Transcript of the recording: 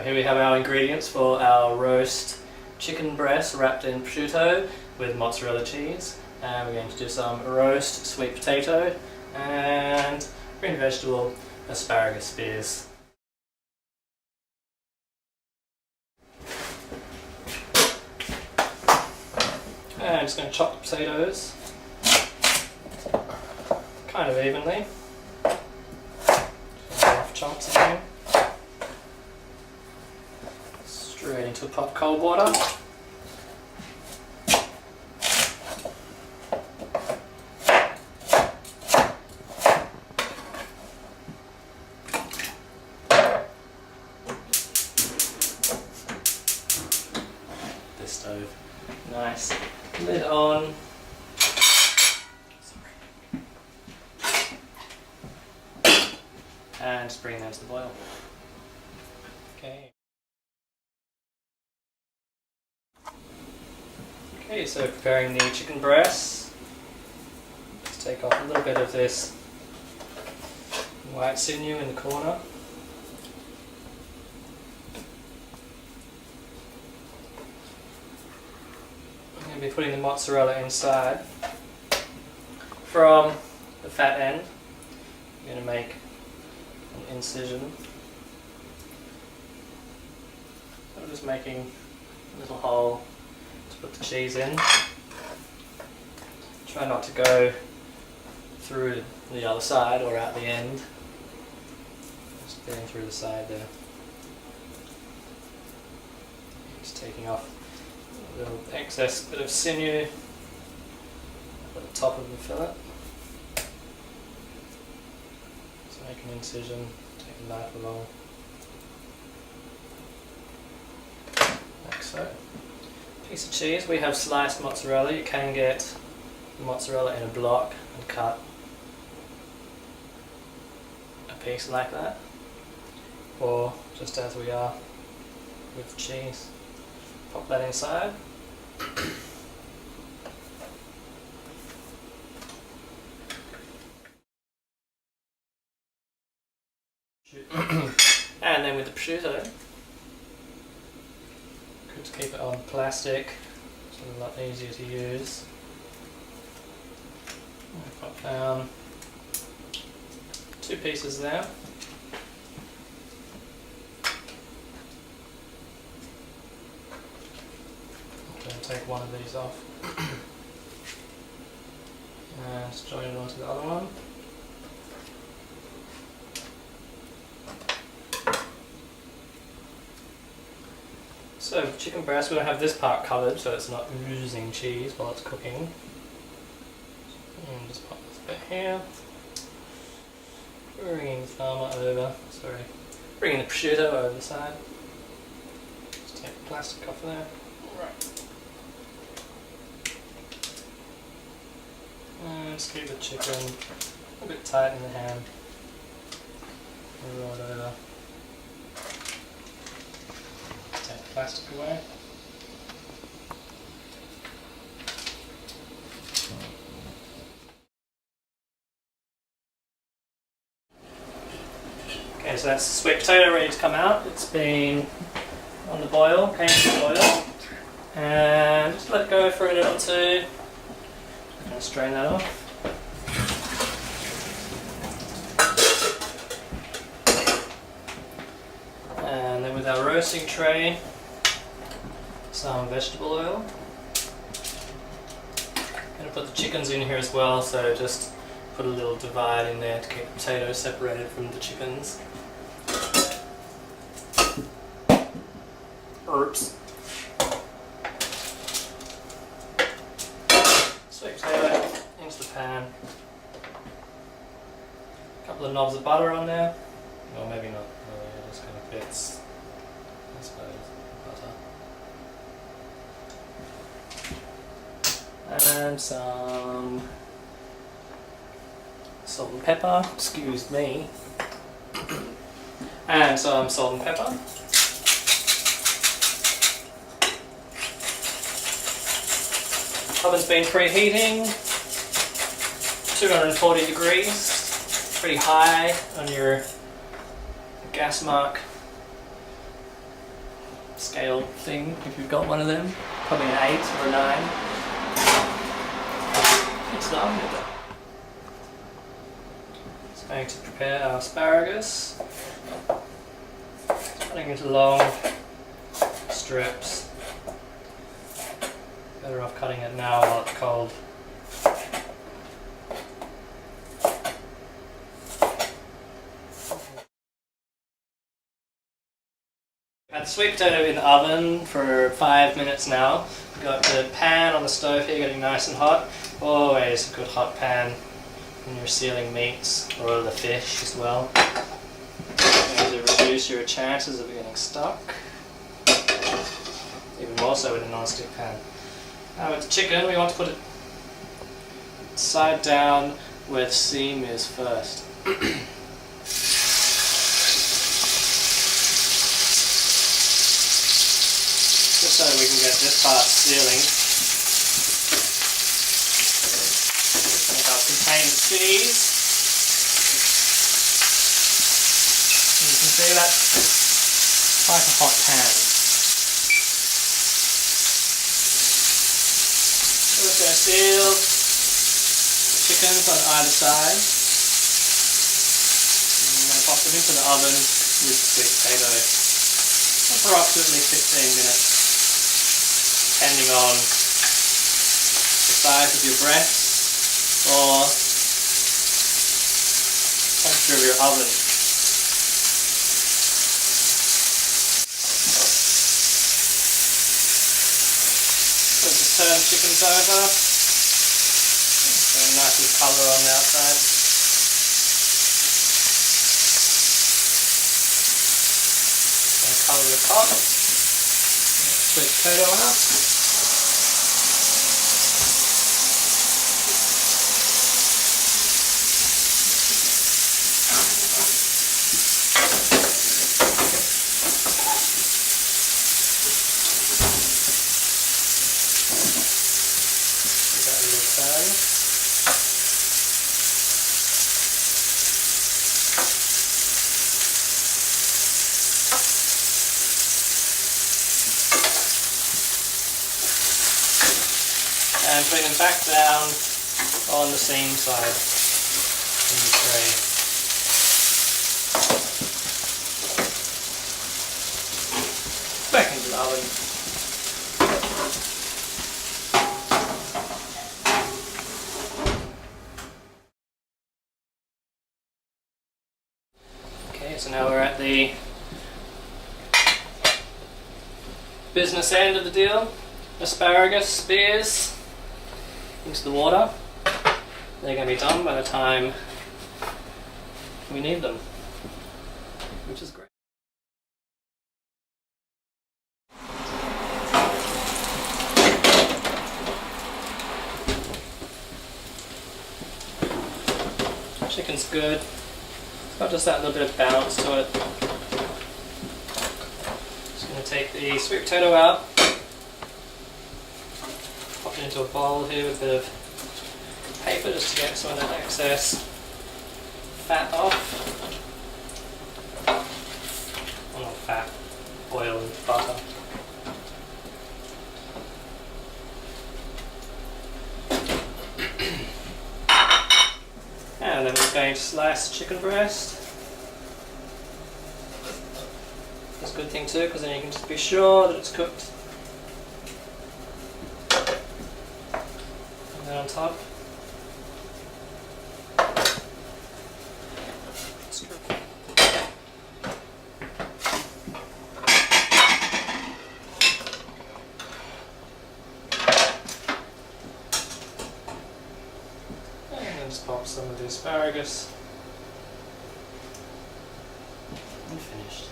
here we have our ingredients for our roast chicken breast wrapped in prosciutto with mozzarella cheese. And we're going to do some roast sweet potato and green vegetable asparagus spears. And I'm just going to chop the potatoes kind of evenly. Rough chunks again. Straight into a pot of cold water. This stove. Nice. Lid on. And just bring them to the boil. Okay. Okay, so preparing the chicken breast. Just take off a little bit of this white sinew in the corner. I'm going to be putting the mozzarella inside. From the fat end, I'm going to make an incision. I'm just making a little hole to put the cheese in. Try not to go through the other side or out the end. Just getting through the side there. Just taking off a little excess bit of sinew at the top of the fillet. Just make an incision, take the knife along. Like so. Piece of cheese, we have sliced mozzarella. You can get mozzarella in a block and cut a piece like that, or just as we are with the cheese. Pop that inside. And then with the prosciutto, good to keep it on plastic, so it's a lot easier to use. I'll pop down 2 pieces there. I'm going to take one of these off and just join it onto the other one. So chicken breast, we're going to have this part covered so it's not oozing cheese while it's cooking. And just pop this bit here. Bringing the bringing the prosciutto over the side. Just take the plastic off there. Right. And just keep the chicken a bit tight in the hand. Roll it over. Take the plastic away. Okay, so that's the sweet potato ready to come out. It's been on the boil, came to the boil, and just let it go for a minute or two. I'm going to strain that off. And then with our roasting tray, some vegetable oil. I'm going to put the chickens in here as well, so just put a little divide in there to keep the potatoes separated from the chickens. Herbs. Sweet potato into the pan. A couple of knobs of butter on there. Or maybe not, just kind of bits, I suppose, butter. And some salt and pepper, excuse me. And some salt and pepper. Oven's been preheating, 240 degrees, pretty high on your gas mark. scale thing, if you've got one of them. Probably an 8 or a 9. It's the oven with it. Just going to prepare our asparagus. Cutting into long strips. Better off cutting it now while it's cold. Had the sweet potato in the oven for 5 minutes now. We've got the pan on the stove here getting nice and hot. Always a good hot pan when you're sealing meats or the fish as well. Going to reduce your chances of getting stuck. Even more so with a non-stick pan. Now with the chicken, we want to put it side down where the seam is first. Just so we can get this part sealing. And I'll contain the cheese. And you can see that's quite a hot pan. So we're going to seal the chickens on either side. And I'm going to pop them into the oven with the sweet potato. Approximately 15 minutes, depending on the size of your breast or temperature of your oven. So just turn chickens over. Very nice with colour on the outside. Colour the pot. Sweet potato out. Give that a little turn. And bring them back down on the seam side in the tray. Back into the oven. Okay, so now we're at the business end of the deal. Asparagus spears into the water. They're going to be done by the time we need them, which is great. Chicken's good. It's got just that little bit of bounce to it. Just going to take the sweet potato out. Pop it into a bowl here with a bit of paper just to get some of that excess fat off. Well, not fat, oil and butter. And then we're going to slice chicken breast. That's a good thing too, because then you can just be sure that it's cooked. And then on top, just pop some of the asparagus and finished.